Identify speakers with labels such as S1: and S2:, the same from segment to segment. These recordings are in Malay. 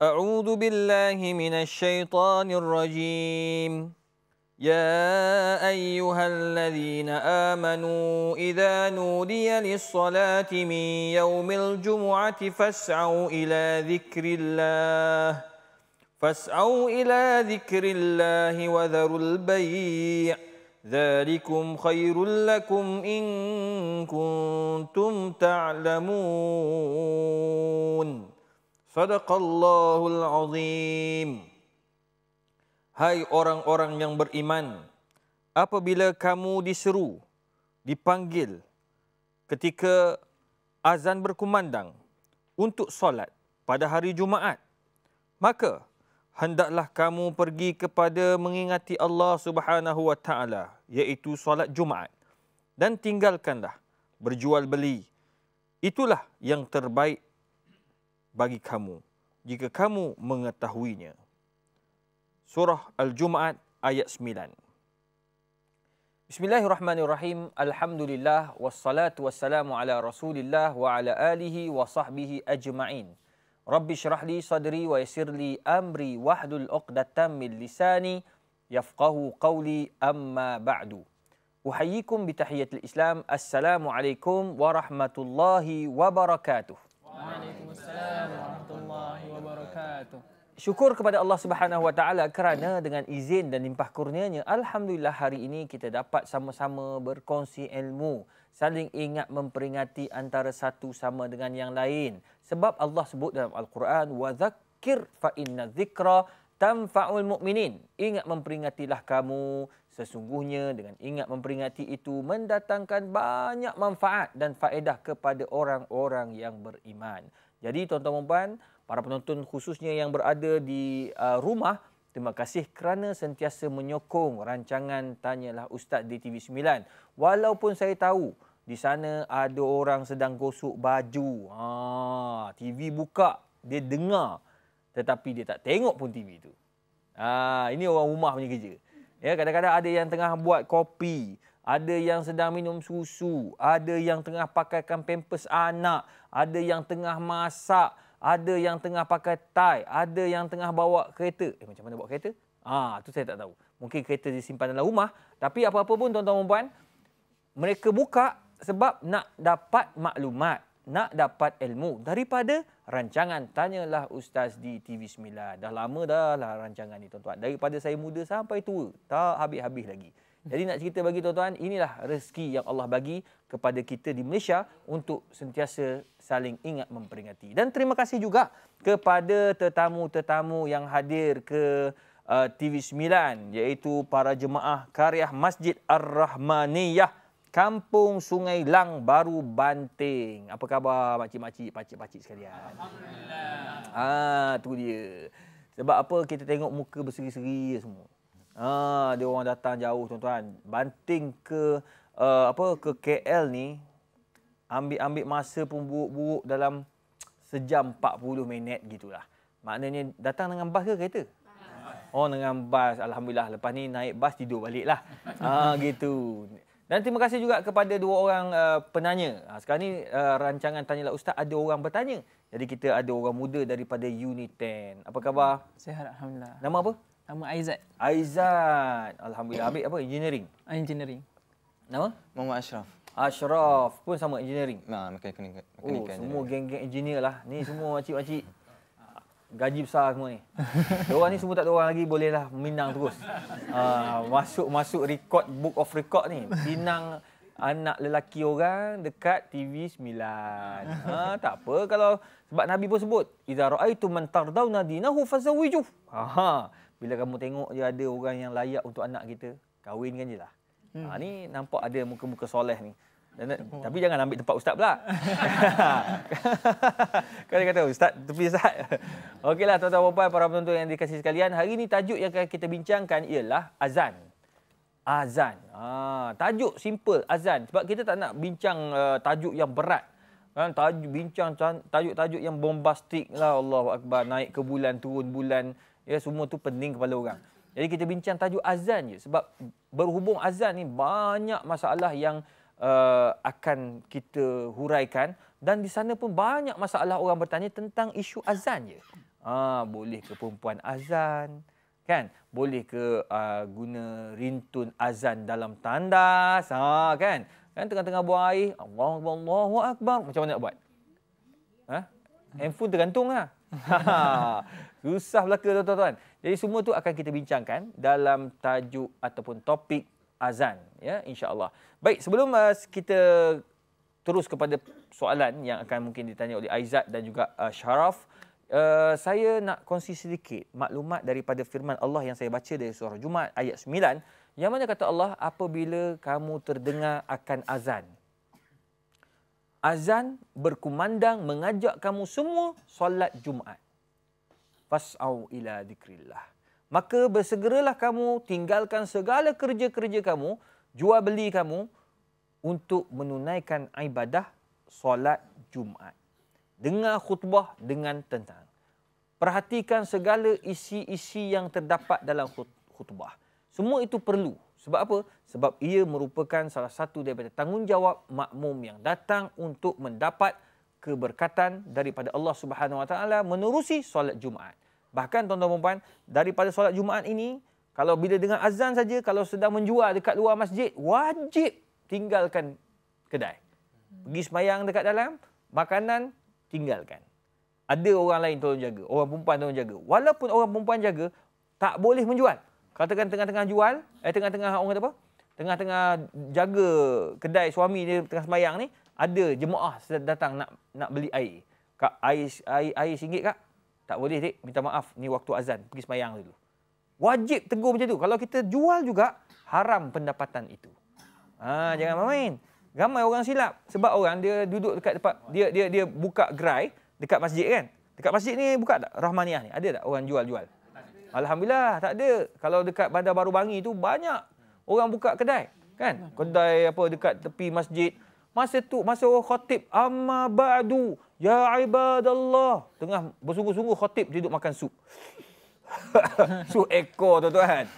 S1: أعوذ بالله من الشيطان الرجيم يا أيها الذين آمنوا إذا نودي للصلاة من يوم الجمعة فاسعوا إلى ذكر الله وذروا البيع ذلكم خير لكم إن كنتم تعلمون صدق الله العظيم. Hai orang-orang yang beriman, apabila kamu diseru, dipanggil ketika azan berkumandang untuk solat pada hari Jumaat, maka hendaklah kamu pergi kepada mengingati Allah Subhanahu wa taala, iaitu solat Jumaat, dan tinggalkanlah berjual beli. Itulah yang terbaik bagi kamu jika kamu mengetahuinya. Surah Al-Jumaat ayat 9. Bismillahirrahmanirrahim. Alhamdulillah wassalatu wassalamu ala Rasulillah wa ala alihi wa sahbihi ajma'in. Rabbi syrah li sadri wa yassir li amri wahlul 'uqdatam min lisani yafqahu qawli, amma ba'du. Uhayyikum bi tahiyatil Islam. Assalamualaikum warahmatullahi wabarakatuh.
S2: Waalaikumsalam warahmatullahi wabarakatuh.
S1: Syukur kepada Allah Subhanahu wa taala kerana dengan izin dan limpah kurnianya, alhamdulillah hari ini kita dapat sama-sama berkongsi ilmu, saling ingat memperingati antara satu sama dengan yang lain. Sebab Allah sebut dalam Al-Quran, wa dzakkir fa inna dzikra tanfa'ul mu'minin. Ingat memperingatilah kamu, sesungguhnya dengan ingat memperingati itu mendatangkan banyak manfaat dan faedah kepada orang-orang yang beriman. Jadi tuan-tuan dan puan, para penonton khususnya yang berada di rumah, terima kasih kerana sentiasa menyokong rancangan Tanyalah Ustaz di TV9. Walaupun saya tahu di sana ada orang sedang gosok baju. TV buka, dia dengar. Tetapi dia tak tengok pun TV tu. Ini orang rumah punya kerja. Ya, kadang-kadang ada yang tengah buat kopi. Ada yang sedang minum susu. Ada yang tengah pakaikan pampers anak. Ada yang tengah masak. Ada yang tengah pakai tie. Ada yang tengah bawa kereta. Macam mana bawa kereta? Tu saya tak tahu. Mungkin kereta disimpan dalam rumah. Tapi apa-apa pun tuan-tuan dan puan, mereka buka sebab nak dapat maklumat, nak dapat ilmu daripada rancangan Tanyalah Ustaz di TV9. Dah lama dah lah rancangan ni tuan-tuan. Daripada saya muda sampai tua. Tak habis-habis lagi. Jadi nak cerita bagi tuan-tuan, inilah rezeki yang Allah bagi kepada kita di Malaysia untuk sentiasa saling ingat memperingati. Dan terima kasih juga kepada tetamu-tetamu yang hadir ke TV9, iaitu para jemaah Qaryah Masjid Ar-Rahmaniyah, Kampung Sungai Lang Baru, Banting. Apa khabar makcik-makcik, pakcik-pakcik sekalian? Alhamdulillah. Tu dia. Sebab apa kita tengok muka berseri-seri semua. Dia orang datang jauh tuan-tuan. Banting ke ke KL ni ambil masa pun buruk-buruk dalam sejam 40 minit gitulah. Maknanya datang dengan bas ke kereta? Dengan bas. Alhamdulillah, lepas ni naik bas tidur baliklah. Gitu. Dan terima kasih juga kepada dua orang penanya. Sekarang ni rancangan Tanyalah Ustaz ada orang bertanya. Jadi kita ada orang muda daripada Unit 10. Apa khabar?
S2: Sihat, alhamdulillah.
S1: Nama apa?
S2: Nama Aizat.
S1: Aizat. Alhamdulillah. Ambil apa? Engineering?
S2: Engineering.
S1: Nama?
S3: Muhammad Ashraf.
S1: Ashraf. Pun sama engineering?
S3: Mekanik.
S1: Semua geng-geng engineer lah. Ni semua makcik-makcik. Gaji besar semua ni. Diorang ni semua tak ada orang lagi, bolehlah minang terus. Masuk rekod, book of record ni. Minang anak lelaki orang dekat TV9. Tak apa kalau, sebab Nabi pun sebut, idza ra'aitum man tardawna dinahu fazawwijuh. Bila kamu tengok je ada orang yang layak untuk anak kita, kahwinkan je lah. Ni nampak ada muka-muka soleh ni. Tapi jangan ambil tempat ustaz pula. Kau kata ustaz, tepi ustaz. Okeylah tuan-tuan dan puan, para penonton yang dikasihi sekalian, hari ini tajuk yang akan kita bincangkan ialah azan. Azan. Tajuk simple, azan. Sebab kita tak nak bincang tajuk yang berat. Kan tajuk-tajuk yang bombastik lah, Allahu akbar, naik ke bulan, turun bulan. Ya, semua tu pening kepala orang. Jadi kita bincang tajuk azan je. Sebab berhubung azan ni banyak masalah yang akan kita huraikan, dan di sana pun banyak masalah orang bertanya tentang isu azan je. Boleh ke perempuan azan? Kan? Boleh ke guna rintun azan dalam tandas? Kan? Kan tengah-tengah buang air, Allahu Akbar. Macam mana nak buat? Handphone tergantung lah. Susah belaka tuan-tuan. Jadi semua tu akan kita bincangkan dalam tajuk ataupun topik azan, ya, insya-Allah. Baik, sebelum kita terus kepada soalan yang akan mungkin ditanya oleh Aizat dan juga Syaraf, saya nak kongsi sedikit maklumat daripada firman Allah yang saya baca dari surah Jumaat ayat 9, yang mana kata Allah, apabila kamu terdengar akan azan, azan berkumandang mengajak kamu semua solat Jumaat. Fas'au ila dzikrillah. Maka bersegeralah kamu tinggalkan segala kerja-kerja kamu, jual beli kamu untuk menunaikan ibadah solat Jumaat. Dengar khutbah dengan tenang. Perhatikan segala isi-isi yang terdapat dalam khutbah. Semua itu perlu. Sebab apa? Sebab ia merupakan salah satu daripada tanggungjawab makmum yang datang untuk mendapat keberkatan daripada Allah Subhanahu Wa Taala menerusi solat Jumaat. Bahkan tuan-tuan dan puan, daripada solat Jumaat ini, kalau bila dengar azan saja, kalau sedang menjual dekat luar masjid, wajib tinggalkan kedai. Pergi sembahyang dekat dalam, makanan tinggalkan. Ada orang lain tolong jaga, orang perempuan tolong jaga. Walaupun orang perempuan jaga, tak boleh menjual. Katakan tengah-tengah jual, tengah-tengah orang kata apa? Tengah-tengah jaga kedai suami dia tengah sembahyang ni, ada jemaah datang nak beli air. Kak, air RM1 kak? Tak boleh dek, minta maaf, ni waktu azan, pergi sembahyang dulu. Wajib tegur macam tu. Kalau kita jual juga, haram pendapatan itu. Jangan main. Ramai orang silap. Sebab orang dia duduk dekat tempat, dia buka gerai dekat masjid kan. Dekat masjid ni buka tak? Rahmaniah ni, ada tak orang jual-jual? Alhamdulillah, tak ada. Kalau dekat Bandar Baru Bangi tu banyak orang buka kedai. Kan? Kedai apa dekat tepi masjid. Masa orang khatib, amma ba'du, ya ibadallah. Tengah bersungguh-sungguh khatib duduk makan sup. Sup ekor tuan-tuan.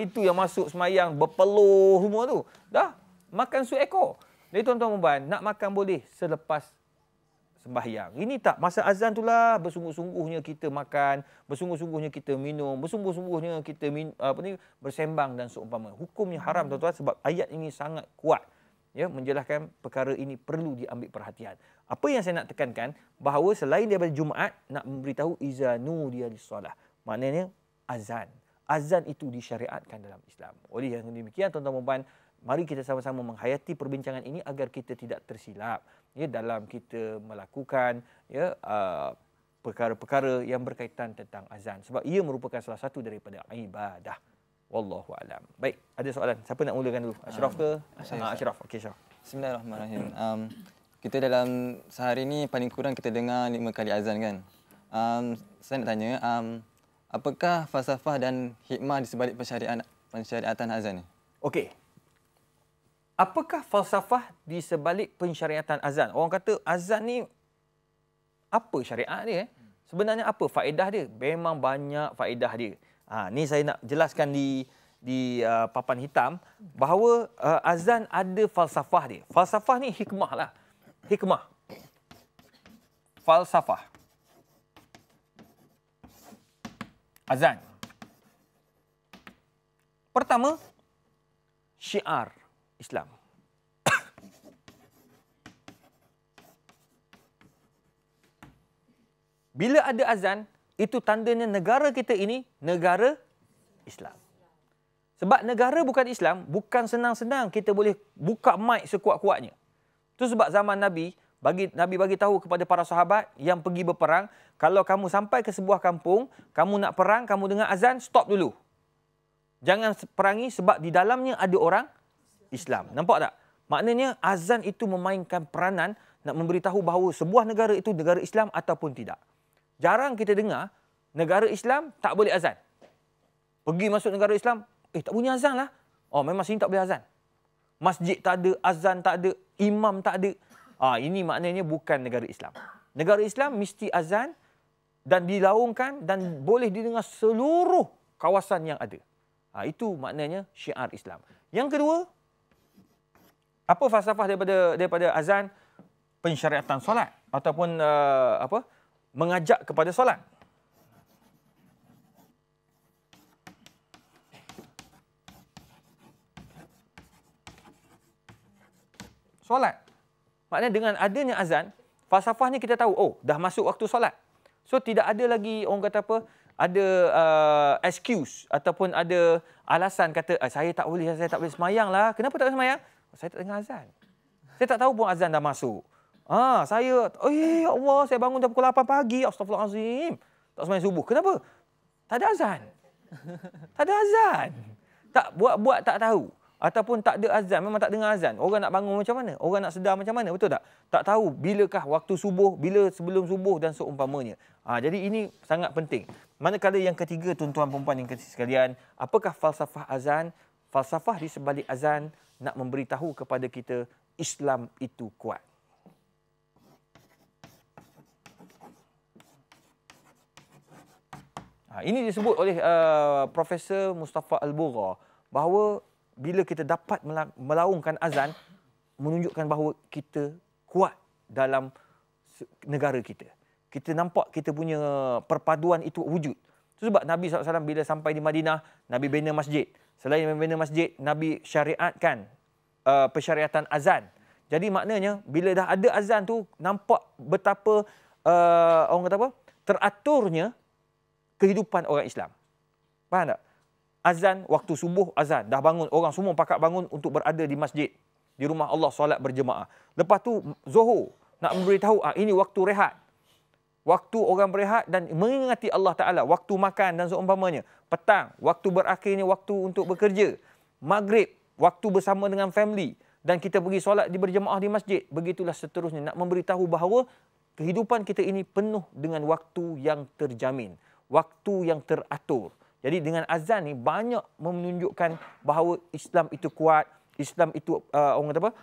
S1: Itu yang masuk semayang berpeluh semua tu. Dah makan sup ekor. Jadi tuan-tuan puan, nak makan boleh selepas sembahyang. Ini tak, masa azan itulah bersungguh-sungguhnya kita makan, bersungguh-sungguhnya kita minum, bersungguh-sungguhnya kita bersembang dan seumpama. Hukumnya haram tuan-tuan sebab ayat ini sangat kuat. Ya, menjelaskan perkara ini perlu diambil perhatian. Apa yang saya nak tekankan, bahawa selain daripada Jumaat, nak memberitahu izanu dia disolah. Maknanya azan. Azan itu disyariatkan dalam Islam. Oleh yang demikian, tuan-tuan dan puan, mari kita sama-sama menghayati perbincangan ini agar kita tidak tersilap ya dalam kita melakukan perkara-perkara yang berkaitan tentang azan, sebab ia merupakan salah satu daripada ibadah. Wallahu alam. Baik, ada soalan. Siapa nak mulakan dulu? Ashraf ke? Ashraf. Okey, Ashraf.
S3: Bismillahirrahmanirrahim. Kita dalam sehari ni paling kurang kita dengar 5 kali azan kan. Saya nak tanya, apakah falsafah dan hikmah di sebalik pensyariatan azan ni?
S1: Okey. Apakah falsafah di sebalik pensyariatan azan? Orang kata azan ni apa syariat dia? Sebenarnya apa faedah dia? Memang banyak faedah dia. Ni saya nak jelaskan di papan hitam bahawa azan ada falsafah dia. Falsafah ni hikmah lah. Hikmah. Falsafah. Azan. Pertama, syiar Islam. Bila ada azan, itu tandanya negara kita ini negara Islam. Sebab negara bukan Islam, bukan senang-senang kita boleh buka mic sekuat-kuatnya. Itu sebab zaman Nabi bagi tahu kepada para sahabat yang pergi berperang, kalau kamu sampai ke sebuah kampung, kamu nak perang, kamu dengar azan, stop dulu. Jangan perangi sebab di dalamnya ada orang Islam. Nampak tak? Maknanya azan itu memainkan peranan nak memberitahu bahawa sebuah negara itu negara Islam ataupun tidak. Jarang kita dengar negara Islam tak boleh azan. Pergi masuk negara Islam, tak bunyi azan lah. Memang sini tak boleh azan. Masjid tak ada, azan tak ada, imam tak ada. Ini maknanya bukan negara Islam. Negara Islam mesti azan dan dilaungkan dan boleh didengar seluruh kawasan yang ada. Itu maknanya syiar Islam. Yang kedua, apa falsafah daripada azan? Pensyariatan solat ataupun mengajak kepada solat. solat. Maknanya dengan adanya azan, falsafahnya kita tahu, oh dah masuk waktu solat. So tidak ada lagi orang kata apa, ada excuse ataupun ada alasan kata saya tak boleh semayang lah. Kenapa tak boleh semayang? Saya tak dengar azan. Saya tak tahu pun azan dah masuk. Ya Allah, saya bangun dah pukul 8 pagi. Astaghfirullahalazim. Tak semayang subuh. Kenapa? Tak ada azan. Tak ada azan. Tak buat tak tahu. Ataupun tak ada azan, memang tak dengar azan. Orang nak bangun macam mana? Orang nak sedar macam mana? Betul tak? Tak tahu bilakah waktu subuh, bila sebelum subuh dan seumpamanya. Jadi ini sangat penting. Manakala yang ketiga, tuan-tuan perempuan yang kasih sekalian, apakah falsafah azan? Falsafah di sebalik azan nak memberitahu kepada kita Islam itu kuat. Ini disebut oleh Profesor Mustafa Al-Bugha bahawa bila kita dapat melaungkan azan, menunjukkan bahawa kita kuat dalam negara kita. Kita nampak kita punya perpaduan itu wujud. Itu sebab Nabi SAW bila sampai di Madinah, Nabi bina masjid. Selain membina masjid, Nabi syariatkan persyariatan azan. Jadi maknanya bila dah ada azan tu, nampak betapa orang kata apa, teraturnya kehidupan orang Islam. Faham tak? Azan, waktu subuh azan. Dah bangun, orang semua pakat bangun untuk berada di masjid. Di rumah Allah, solat berjemaah. Lepas tu, Zuhur. Nak memberitahu, ini waktu rehat. Waktu orang berehat dan mengingati Allah Ta'ala. Waktu makan dan seumpamanya. Petang, waktu berakhirnya waktu untuk bekerja. Maghrib, waktu bersama dengan family. Dan kita pergi solat di berjemaah di masjid. Begitulah seterusnya. Nak memberitahu bahawa kehidupan kita ini penuh dengan waktu yang terjamin. Waktu yang teratur. Jadi dengan azan ni banyak menunjukkan bahawa Islam itu kuat, Islam itu orang kata apa?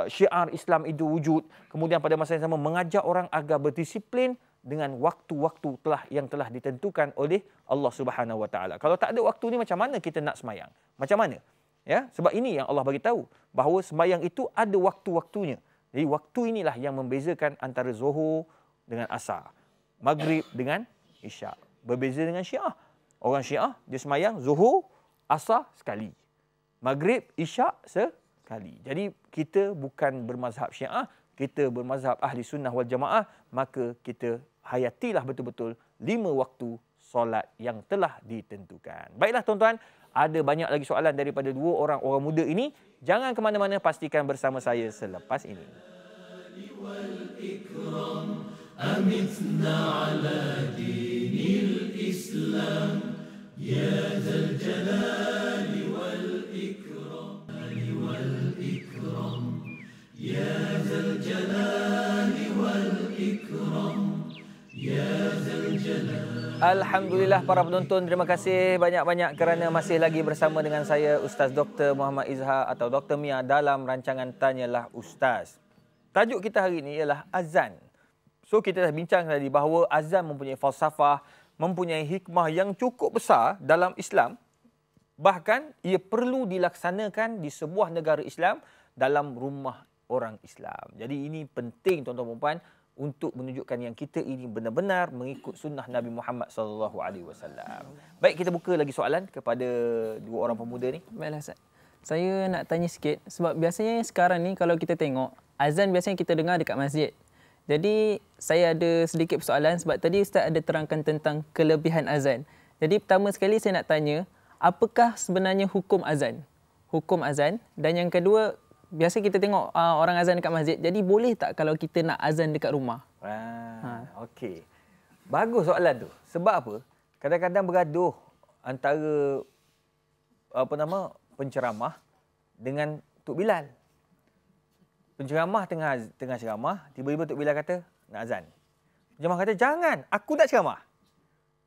S1: Syiar Islam itu wujud. Kemudian pada masa yang sama mengajak orang agar berdisiplin dengan waktu-waktu yang telah ditentukan oleh Allah Subhanahu Wa Taala. Kalau tak ada waktu ni macam mana kita nak semayang? Macam mana? Ya, sebab ini yang Allah bagi tahu bahawa semayang itu ada waktu-waktunya. Jadi waktu inilah yang membezakan antara Zuhur dengan Asar, Maghrib dengan Isyak. Berbeza dengan Syiah. Orang Syiah, dia semayang Zuhur, Asar sekali. Maghrib, Isyak sekali. Jadi kita bukan bermazhab Syiah, kita bermazhab Ahli Sunnah wal Jamaah, maka kita hayatilah betul-betul 5 waktu solat yang telah ditentukan. Baiklah tuan-tuan, ada banyak lagi soalan daripada 2 orang muda ini. Jangan ke mana-mana, pastikan bersama saya selepas ini. أمتنا على دين الإسلام يا ذا الجلال والإكرام يا ذا الجلال والإكرام يا ذا الجلال. Alhamdulillah para penonton, terima kasih banyak-banyak kerana masih lagi bersama dengan saya Ustaz Dr. Muhammad Izhar atau Dr. Mia dalam rancangan Tanyalah Ustaz. Tajuk kita hari ini ialah azan. So kita dah bincang tadi bahawa azan mempunyai falsafah, mempunyai hikmah yang cukup besar dalam Islam. Bahkan ia perlu dilaksanakan di sebuah negara Islam dalam rumah orang Islam. Jadi ini penting tuan-tuan dan puan untuk menunjukkan yang kita ini benar-benar mengikut sunnah Nabi Muhammad SAW. Baik, kita buka lagi soalan kepada 2 orang pemuda ni.
S2: Baiklah Ustaz. Saya nak tanya sikit sebab biasanya sekarang ni kalau kita tengok azan biasanya kita dengar dekat masjid. Jadi saya ada sedikit persoalan sebab tadi Ustaz ada terangkan tentang kelebihan azan. Jadi pertama sekali saya nak tanya, apakah sebenarnya hukum azan? Hukum azan. Dan yang kedua, biasa kita tengok orang azan dekat masjid. Jadi boleh tak kalau kita nak azan dekat rumah?
S1: Okey. Bagus soalan tu. Sebab apa? Kadang-kadang bergaduh antara penceramah dengan Tok Bilal. Penceramah tengah ceramah, tiba-tiba Tok Bilal kata, nak azan. Penceramah kata, jangan, aku nak ceramah.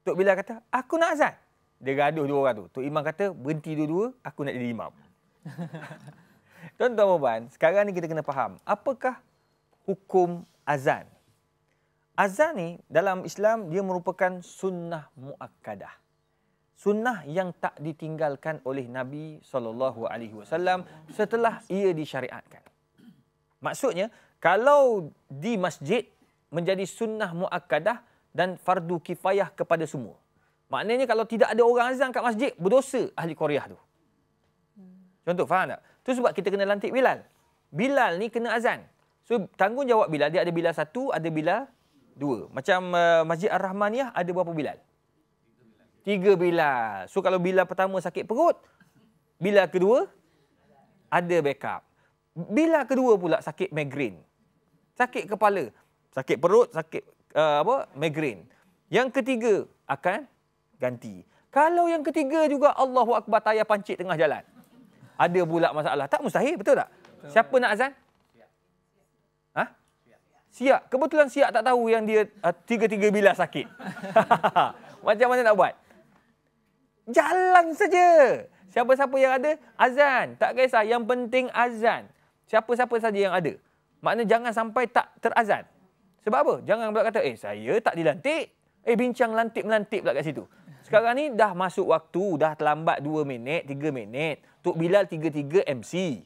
S1: Tok Bilal kata, aku nak azan. Dia gaduh 2 orang tu. Tok Imam kata, berhenti dua-dua, aku nak jadi imam. Tuan-tuan puan, sekarang ni kita kena faham, apakah hukum azan? Azan ni dalam Islam, dia merupakan sunnah muakkadah. Sunnah yang tak ditinggalkan oleh Nabi SAW setelah ia disyariatkan. Maksudnya, kalau di masjid menjadi sunnah muakkadah dan fardu kifayah kepada semua. Maknanya kalau tidak ada orang azan kat masjid, berdosa ahli Qaryah tu. Contoh, faham tak? Itu sebab kita kena lantik Bilal. Bilal ni kena azan. So tanggungjawab Bilal, dia ada Bilal 1, ada Bilal 2. Macam Masjid Ar-Rahmaniyah ada berapa Bilal? 3 Bilal. So kalau Bilal pertama sakit perut, Bilal kedua ada backup. Bilal kedua pula sakit migrain. Sakit kepala, sakit perut, sakit migrain. Yang ketiga akan ganti. Kalau yang ketiga juga Allahu Akbar tayar pancit tengah jalan, ada pula masalah. Tak mustahil, betul tak? Siapa nak azan? Ha? Siap. Kebetulan siap tak tahu yang dia tiga-tiga Bilal sakit. Macam mana nak buat? Jalan saja. Siapa-siapa yang ada, azan. Tak kisah. Yang penting azan. Siapa-siapa saja yang ada. Maknanya jangan sampai tak terazan. Sebab apa? Jangan pula kata, saya tak dilantik. Bincang lantik-melantik pula kat situ. Sekarang ni dah masuk waktu, dah terlambat 2 minit, 3 minit. Tok Bilal 3-3 MC.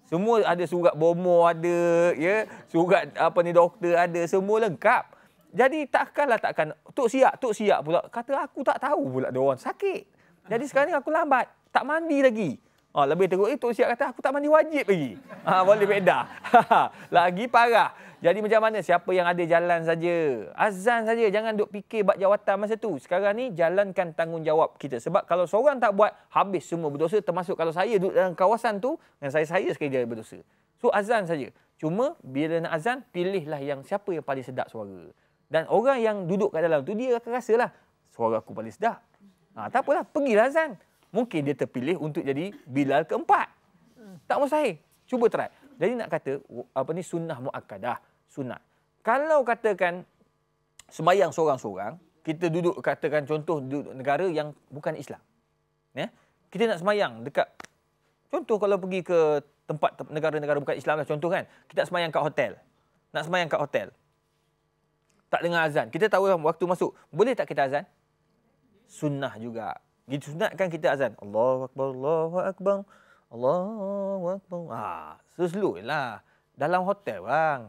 S1: Semua ada surat bomo ada, ya, surat doktor ada, semua lengkap. Jadi takkan Tok Siap pula kata aku tak tahu pula dia orang sakit. Jadi sekarang ni aku lambat, tak mandi lagi. Lebih teruk Tok Siap kata aku tak mandi wajib lagi. Boleh bedah. Lagi parah. Jadi macam mana? Siapa yang ada jalan saja. Azan saja. Jangan duk fikir bab jawatan masa tu. Sekarang ni jalankan tanggungjawab kita. Sebab kalau seorang tak buat, habis semua berdosa. Termasuk kalau saya duduk dalam kawasan tu, dan saya sekali dia berdosa. So azan saja. Cuma bila nak azan, pilihlah yang siapa yang paling sedap suara. Dan orang yang duduk kat dalam tu, dia akan rasalah suara aku paling sedap. Tak apalah, pergilah azan. Mungkin dia terpilih untuk jadi Bilal keempat. Tak mustahil. Cuba try. Jadi nak kata sunnah muakkadah, sunat. Kalau katakan sembahyang seorang-seorang, kita duduk katakan contoh duduk negara yang bukan Islam. Ya. Kita nak sembahyang dekat, contoh kalau pergi ke tempat negara-negara bukan Islam lah, contoh kan, kita nak sembahyang kat hotel. Nak sembahyang kat hotel. Tak dengar azan. Kita tahu waktu masuk, boleh tak kita azan? Sunnah juga. Disunatkan kita azan. Allahu Akbar, Allahu Akbar. Allahu Akbar. Slow lah. Dalam hotel bang.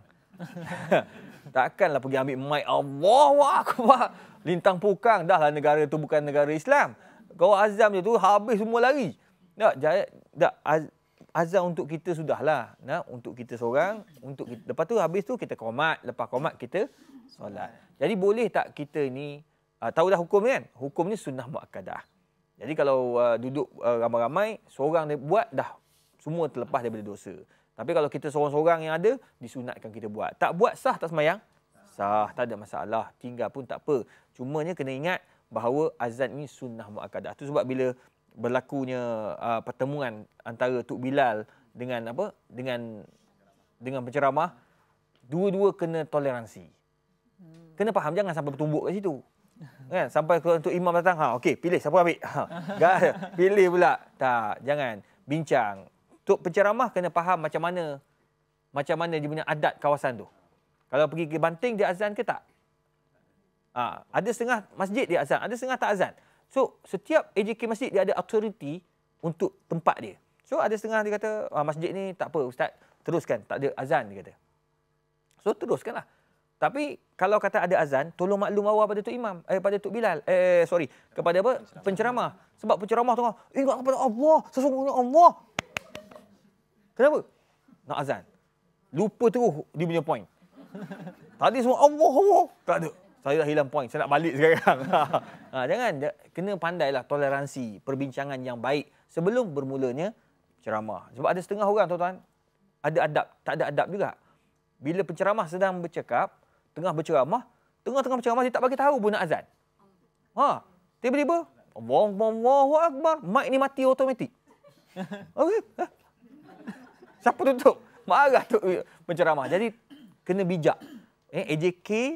S1: Takkanlah pergi ambil mic Allahu Akbar. Lintang pukang. Dah lah negara tu bukan negara Islam. Kau azam je tu habis semua lari. Azan untuk kita sudahlah. Untuk kita seorang. Lepas tu habis tu kita qomat. Lepas qomat kita solat. Jadi boleh tak kita ni, tahu dah hukum kan? Hukum ni sunnah muakkadah. Jadi kalau duduk ramai-ramai, seorang dia buat, dah semua terlepas daripada dosa. Tapi kalau kita seorang-seorang yang ada, disunatkan kita buat. Tak buat sah tak sembahyang? Sah, tak ada masalah. Tinggal pun tak apa. Cumanya kena ingat bahawa azan ini sunnah muakkadah. Itu sebab bila berlakunya pertemuan antara Tok Bilal dengan dengan penceramah, dua-dua kena toleransi. Kena faham, jangan sampai bertumbuk kat situ. Kan, sampai untuk imam datang, okey, pilih siapa ambil. Pilih pula. Tak, jangan bincang. Untuk penceramah kena faham macam mana dia punya adat kawasan tu. Kalau pergi ke Banting dia azan ke tak? Ada setengah masjid dia azan, ada setengah tak azan. So setiap AJK masjid dia ada authority untuk tempat dia. So ada setengah dia kata masjid ni tak apa ustaz, teruskan, tak ada azan dia kata. So teruskanlah. Tapi kalau kata ada azan, tolong maklum awal pada Tok Imam, pada Tok Bilal, kepada penceramah. Sebab penceramah tengah ingat kepada Allah, sesungguhnya Allah. Kenapa? Nak azan. Lupa terus dia punya point. Tadi semua Allah. Tak ada. Saya dah hilang point, saya nak balik sekarang. Jangan, kena pandailah toleransi, perbincangan yang baik sebelum bermulanya ceramah. Sebab ada setengah orang tuan-tuan, ada adab, tak ada adab juga. Bila penceramah sedang bercakap, tengah-tengah berceramah dia tak bagi tahu pun nak azan. Tiba-tiba Allahu Akbar, mic ni mati automatik. Okey. Siapa tutup? Marah tu penceramah. Jadi kena bijak. AJK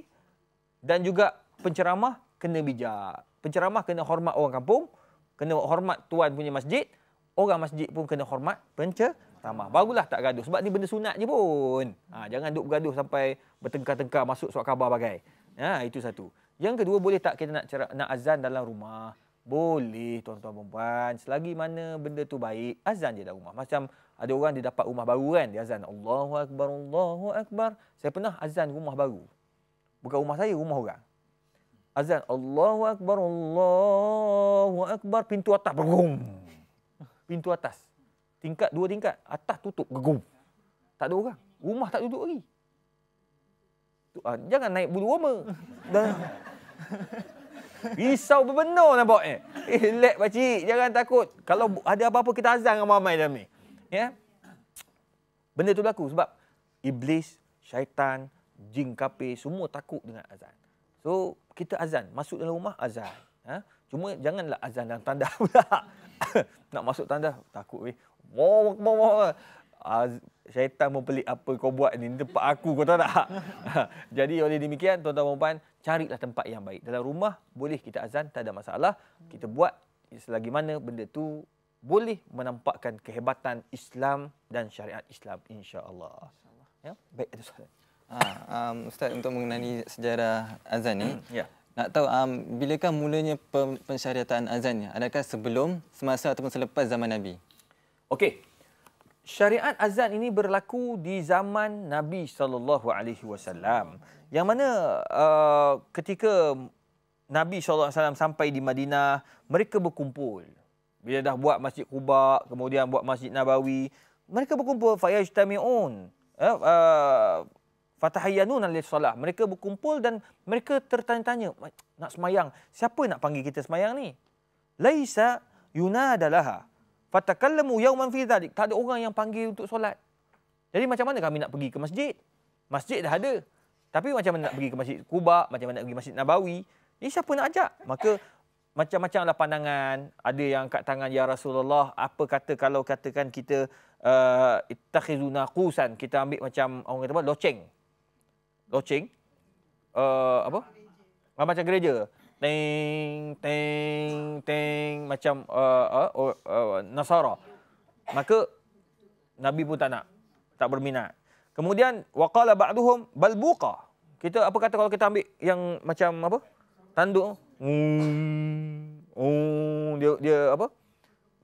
S1: dan juga penceramah kena bijak. Penceramah kena hormat orang kampung, kena hormat tuan punya masjid, orang masjid pun kena hormat penceramah. Barulah tak gaduh. Sebab ni benda sunat je pun. Jangan duk bergaduh sampai bertengkar-tengkar masuk surat khabar bagai. Itu satu. Yang kedua, boleh tak kita nak azan dalam rumah? Boleh tuan-tuan perempuan. Selagi mana benda tu baik, azan je dalam rumah. Macam ada orang dia dapat rumah baru kan, dia azan Allahu Akbar, Allahu Akbar. Saya pernah azan rumah baru. Bukan rumah saya, rumah orang. Azan Allahu Akbar, Allahu Akbar, pintu atas bergum. Pintu atas. Tingkat, 2 tingkat. Atas tutup, gegum. tak ada orang. Rumah tak duduk lagi. Jangan naik bulu roma. Risau berbenar nampak relax pakcik, jangan takut. Kalau ada apa-apa kita azan ramai-ramai dalam ni. Ya. Benda tu berlaku sebab iblis, syaitan, jin kafir semua takut dengan azan. So, kita azan, masuk dalam rumah azan. Cuma janganlah azan dalam tandas pula. Nak masuk tandas takut syaitan mempelik apa kau buat ni tempat aku, kau tahu tak? Jadi oleh demikian tuan-tuan dan puan, carilah tempat yang baik. Dalam rumah boleh kita azan, tak ada masalah. Kita buat selagi mana benda tu boleh menampakkan kehebatan Islam dan syariat Islam, insya-Allah. Ya, baik, ada soalan.
S3: Ustaz, untuk mengenali sejarah azan ni,
S1: ya.
S3: Nak tahu bilakah mulanya pensyariatan azan ni? Adakah sebelum, semasa ataupun selepas zaman Nabi?
S1: Okey. Syariat azan ini berlaku di zaman Nabi SAW. Yang mana ketika Nabi SAW sampai di Madinah, mereka berkumpul. Bila dah buat Masjid Quba, kemudian buat Masjid Nabawi, mereka berkumpul fayajtami'un. Fatahayyanuna lis-solah. Mereka berkumpul dan mereka tertanya-tanya, nak semayang, siapa nak panggil kita semayang ni? Laisa yunadalaha. Fatakallamu yawman fi dzalik. Tak ada orang yang panggil untuk solat. Jadi macam mana kami nak pergi ke masjid? Masjid dah ada. Tapi macam mana nak pergi ke Masjid Quba, macam mana nak pergi Masjid Nabawi? Jadi siapa nak ajak? Maka macam-macamlah pandangan. Ada yang angkat tangan, ya Rasulullah, apa kata kalau katakan kita ittakhizuna qusan, kita ambil macam orang kata apa? Loceng. Macam gereja. Teng, teng, teng, macam Nasara. Maka Nabi pun tak berminat. Kemudian waqala ba'duhum bal buqa. Kita apa kata kalau kita ambil yang macam apa? Tanduk. Dia apa?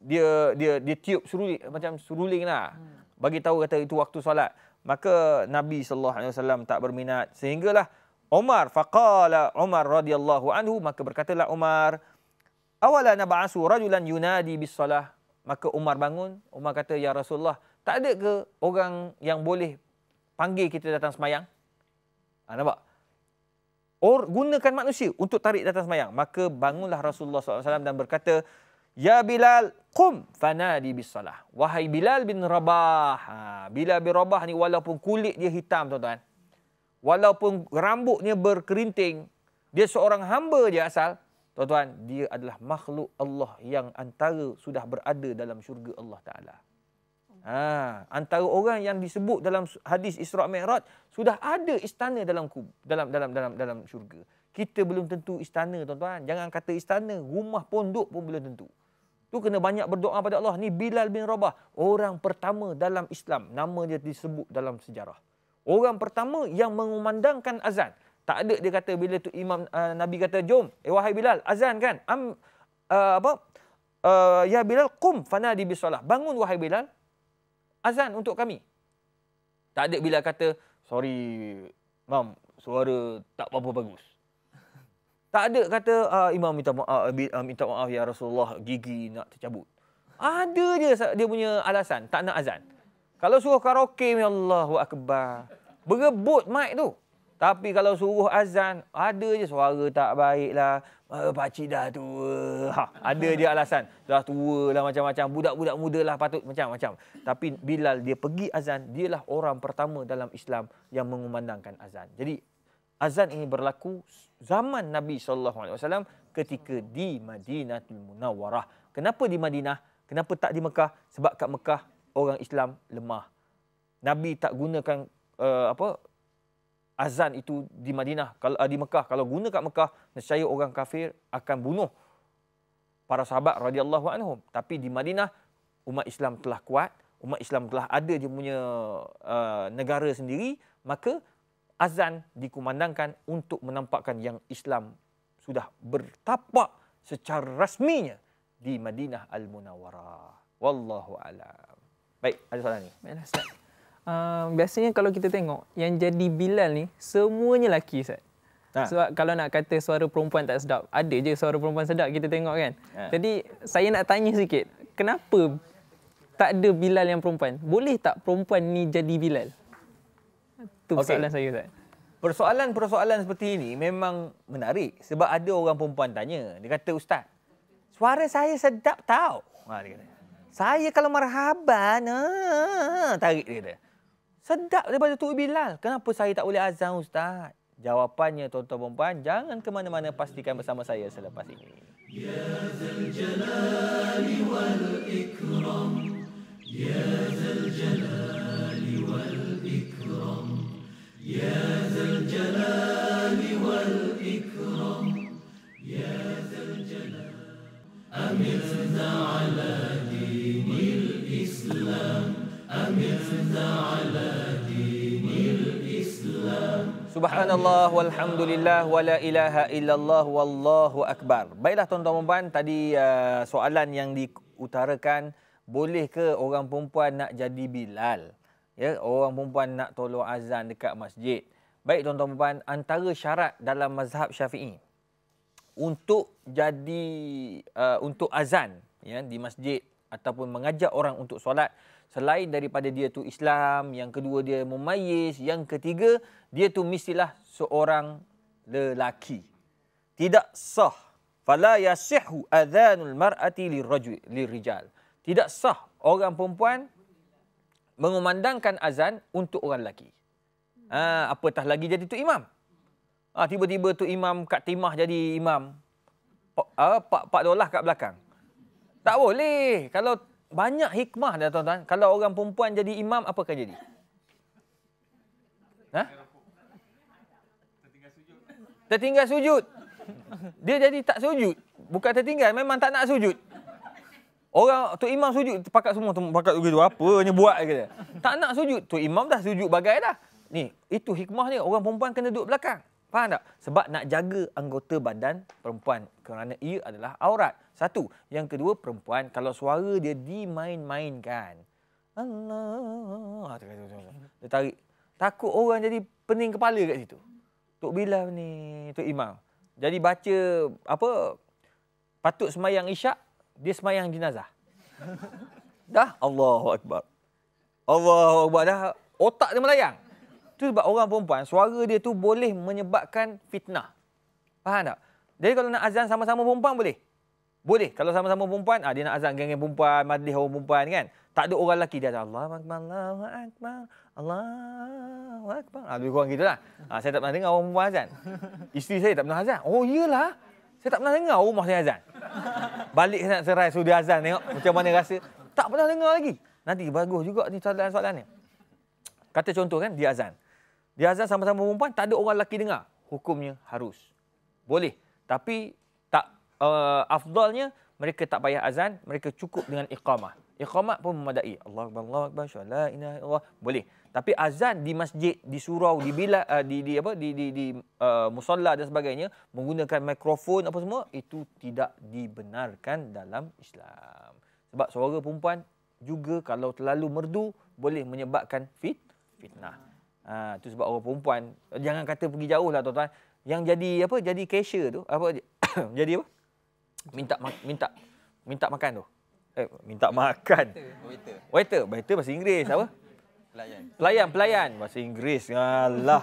S1: Dia tiup seruling, macam seruling lah. Bagi tahu kata itu waktu solat. Maka Nabi SAW tak berminat, sehinggalah Umar, faqala Umar radhiyallahu anhu, maka berkatalah Umar, awala nab'asu rajulan yunadi bis-salah. Maka Umar bangun, Umar kata, ya Rasulullah, tak ada ke orang yang boleh panggil kita datang semayang? Nampak? Gunakan manusia untuk tarik datang semayang. Maka bangunlah Rasulullah SAW dan berkata, ya Bilal, qum fanadi bis-salah. Wahai Bilal bin Rabah. Bilal bin Rabah ni walaupun kulit dia hitam, tuan-tuan, walaupun rambutnya berkerinting, dia seorang hamba je asal, tuan-tuan, dia adalah makhluk Allah yang antara sudah berada dalam syurga Allah Ta'ala. Antara orang yang disebut dalam hadis Isra' Mi'raj, sudah ada istana dalam syurga. Kita belum tentu istana, tuan-tuan. Jangan kata istana, rumah pondok pun belum tentu. Tu kena banyak berdoa pada Allah. Ni Bilal bin Rabah, orang pertama dalam Islam. Nama dia disebut dalam sejarah. Orang pertama yang mengumandangkan azan. Tak ada dia kata bila tu Imam Nabi kata, jom, wahai Bilal, azan kan? Ya Bilal, qum fanadi bis-salah. Bangun wahai Bilal, azan untuk kami. Tak ada Bilal kata, sorry, Imam, suara tak apa-apa bagus. Tak ada kata, Imam minta maaf ya Rasulullah, gigi nak tercabut. Ada je dia punya alasan, tak nak azan. Kalau suruh karaoke, ya Allahu Akbar, berebut mic tu. Tapi kalau suruh azan, ada je suara tak baik lah. Pakcik dah tua. Ada dia alasan. Dah tua lah macam-macam. Budak-budak muda lah patut macam-macam. Tapi Bilal dia pergi azan, dialah orang pertama dalam Islam yang mengumandangkan azan. Jadi azan ini berlaku zaman Nabi SAW ketika di Madinatul Munawwarah. Kenapa di Madinah? Kenapa tak di Mekah? Sebab kat Mekah orang Islam lemah. Nabi tak gunakan azan itu di Madinah. Kalau di Mekah, kalau guna kat Mekah, nescaya orang kafir akan bunuh para sahabat radhiyallahu anhum. Tapi di Madinah umat Islam telah kuat, umat Islam telah ada dia punya negara sendiri, maka azan dikumandangkan untuk menampakkan yang Islam sudah bertapak secara rasminya di Madinah Al-Munawwarah. Wallahu a'lam. Baik, ada soalan ni.
S2: Baiklah, Ustaz. Biasanya kalau kita tengok yang jadi Bilal ni semuanya lelaki, Ustaz. Sebab kalau nak kata suara perempuan tak sedap, ada je suara perempuan sedap kita tengok kan. Jadi saya nak tanya sikit, kenapa tak ada Bilal yang perempuan. Boleh tak perempuan ni jadi Bilal? Itu persoalan saya, Ustaz.
S1: Persoalan-persoalan seperti ini memang menarik sebab ada orang perempuan tanya. Dia kata, Ustaz, suara saya sedap tau. Dia kata, saya kalau marhaban, tarik dia kata. Sedap daripada Tok Bilal. Kenapa saya tak boleh azan, Ustaz? Jawapannya, tuan-tuan perempuan, jangan ke mana-mana, pastikan bersama saya selepas ini. Ya Zal Jalali wal Ikram, Ya Zal Jalali wal Ikram, Ya Zal Jalali wal Ikram, Ya Zal Jalali. Amirna ala dinil Islam, amirna ala dinil Islam. Subhanallah walhamdulillah wala ilaha illallah wallahu akbar. Baiklah tuan-tuan dan puan, tadi soalan yang diutarakan, boleh ke orang perempuan nak jadi Bilal? Ya, orang perempuan nak tolong azan dekat masjid. Baik tuan-tuan dan puan, antara syarat dalam mazhab Syafi'i untuk jadi untuk azan ya di masjid ataupun mengajak orang untuk solat, selain daripada dia tu Islam, yang kedua dia mumayyiz, yang ketiga dia tu mestilah seorang lelaki. Tidak sah. Fala yasihhu adhanul mar'ati lirijal. Tidak sah orang perempuan mengumandangkan azan untuk orang lelaki. Apatah lagi jadi tu imam. Tiba-tiba tu imam kat timah jadi imam. $4 kat belakang. Tak boleh. Kalau banyak hikmah dah tuan-tuan. Kalau orang perempuan jadi imam, apa akan jadi? Tertinggal sujud. Dia jadi tak sujud. Bukan tertinggal, memang tak nak sujud. Orang tu imam sujud, pakat semua tu pakat begitu, apanya buat kata. Tak nak sujud. Tu imam dah sujud bagai dah. Ni, itu hikmahnya, orang perempuan kena duduk belakang. Faham tak? Sebab nak jaga anggota badan perempuan kerana ia adalah aurat. Satu. Yang kedua, perempuan kalau suara dia dimain-mainkan. Allah. Dia tarik. Takut orang jadi pening kepala kat situ. Tok Bilal ni, Tok Imam. Jadi baca apa? Patut semayang isyak, dia semayang jenazah. Dah Allahu Akbar. Allahu Akbar dah, otak dia melayang. Itu sebab orang perempuan, suara dia tu boleh menyebabkan fitnah. Faham tak? Jadi kalau nak azan sama-sama perempuan boleh? Boleh. Kalau sama-sama perempuan, dia nak azan geng-geng perempuan, majlis orang perempuan kan. Tak ada orang lelaki, dia ada Allahu Akbar, Allahu Akbar, Allahu Akbar. Lebih kurang gitu lah. Saya tak pernah dengar orang perempuan azan. Isteri saya tak pernah azan. Oh iyalah. Saya tak pernah dengar rumah saya azan. Balik nak serai suruh dia azan, tengok macam mana rasa. Tak pernah dengar lagi. Nanti bagus juga ni soalan-soalan ni. Kata contoh kan, dia azan. Dia azan sama-sama perempuan, tak ada orang lelaki dengar. Hukumnya harus. Boleh. Tapi tak afdalnya, mereka tak payah azan, mereka cukup dengan iqamah. Iqamah pun memadai. Allahu Akbar, Allahu Akbar, la ilaha illallah. Boleh. Tapi azan di masjid, di surau, di bila, di musalla dan sebagainya, menggunakan mikrofon apa semua, itu tidak dibenarkan dalam Islam. Sebab suara perempuan juga kalau terlalu merdu boleh menyebabkan fitnah. Itu sebab orang perempuan, jangan kata pergi jauh lah tuan-tuan. Yang jadi apa? Jadi cashier tu, apa? Jadi apa? Minta makan tu. Minta makan. Waiter bahasa Inggeris apa? Pelayan bahasa Inggeris. Alah.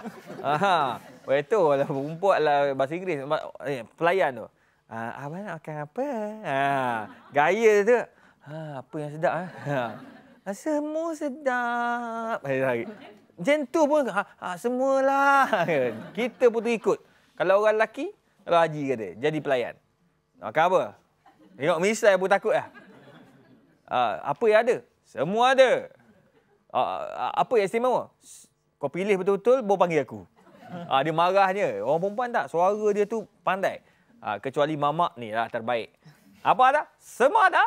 S1: Waiter lah perempuan lah bahasa Inggeris. Pelayan tu. Abang nak makan apa? Gaya tu. Apa yang sedap semua sedap. Macam tu pun semualah. Kita pun ikut. Kalau orang lelaki, kalau haji kata, jadi pelayan. Makan apa? Tengok misai pun takut lah. Apa yang ada? Semua ada. Apa yang istimewa? Kau pilih betul-betul, baru panggil aku. Dia marahnya. Orang perempuan tak, suara dia tu pandai. Kecuali mamak ni lah terbaik. Apa ada? Semua ada.